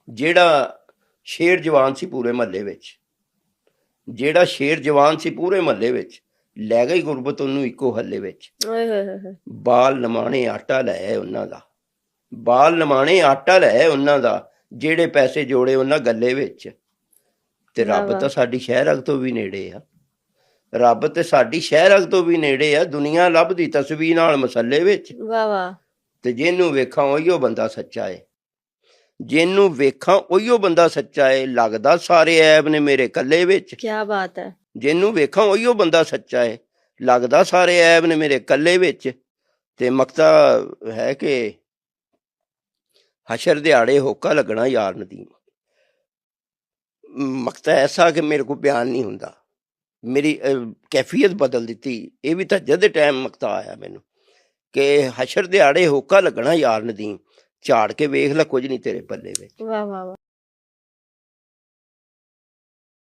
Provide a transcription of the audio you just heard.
ਜਿਹੜਾ ਸ਼ੇਰ ਜਵਾਨ ਸੀ ਪੂਰੇ ਮਹੱਲੇ ਵਿੱਚ, ਜਿਹੜਾ ਸ਼ੇਰ ਜਵਾਨ ਸੀ ਪੂਰੇ ਮਹੱਲੇ ਵਿੱਚ, ਲੈ ਗਈ ਗੁਰਬਤ ਉਹਨੂੰ ਇੱਕੋ ਹੱਲੇ ਵਿੱਚ। ਓਏ ਹੋਏ ਹੋਏ ਹੋਏ। ਬਾਲ ਨਮਾਣੇ ਆਟਾ ਲੈ ਉਹਨਾਂ ਦਾ, ਬਾਲ ਨਮਾਣੇ ਆਟਾ ਲੈ ਉਹਨਾਂ ਦਾ, ਜਿਹੜੇ ਪੈਸੇ ਜੋੜੇ ਉਹਨਾਂ ਗੱਲੇ ਵਿੱਚ। ਤੇ ਵਾਹ ਰੱਬ ਵਾਹ। ਤਾਂ ਸਾਡੀ ਸ਼ਹਿਰ ਤੋਂ ਵੀ ਨੇੜੇ ਆ, ਰੱਬ ਤੇ ਸਾਡੀ ਸ਼ਹਿਰ ਤੋਂ ਵੀ ਨੇੜੇ ਆ। ਦੁਨੀਆ ਲੱਭਦੀ ਤਸਵੀਰ ਨਾਲ ਮਸੱਲੇ ਵਿੱਚ, ਵਾਹ ਵਾਹ। ਤੇ ਜਿਹਨੂੰ ਵੇਖਾਂ ਉਹੀਓ ਬੰਦਾ ਸੱਚਾ ਏ, ਜਿਹਨੂੰ ਵੇਖਾਂ ਉਹੀਓ ਬੰਦਾ ਸੱਚਾ ਏ। ਲੱਗਦਾ ਸਾਰੇ ਐਬ ਨੇ ਮੇਰੇ ਕੱਲੇ ਵਿੱਚ, ਕੀ ਬਾਤ ਹੈ। ਜਿਹਨੂੰ ਵੇਖਾਂ ਉਹੀਓ ਬੰਦਾ ਸੱਚਾ ਏ। ਲੱਗਦਾ ਸਾਰੇ ਐਬ ਨੇ ਮੇਰੇ ਕੱਲੇ ਵਿੱਚ। ਤੇ ਮਕਤਾ ਹੈ ਕਿ ਹਸ਼ਰ ਦਿਹਾੜੇ ਹੋਕਾ ਲੱਗਣਾ ਯਾਰ ਨਦੀਮ। ਮਕਤਾ ਐਸਾ ਕਿ ਮੇਰੇ ਕੋਲ ਬਿਆਨ ਨਹੀਂ ਹੁੰਦਾ, ਮੇਰੀ ਕੈਫੀਅਤ ਬਦਲ ਦਿੱਤੀ। ਇਹ ਵੀ ਤਾਂ ਜਦ ਟਾਈਮ ਮਕਤਾ ਆਇਆ ਮੈਨੂੰ ਕਿ ਹਸ਼ਰ ਦਿਹਾੜੇ ਹੋਕਾ ਲੱਗਣਾ ਯਾਰ ਨਦੀਮ, ਝਾੜ ਕੇ ਵੇਖ ਲੈ ਕੁਝ ਨਹੀਂ ਤੇਰੇ ਪੱਲੇ ਵਿੱਚ। ਵਾਹ ਵਾਹ ਵਾਹ।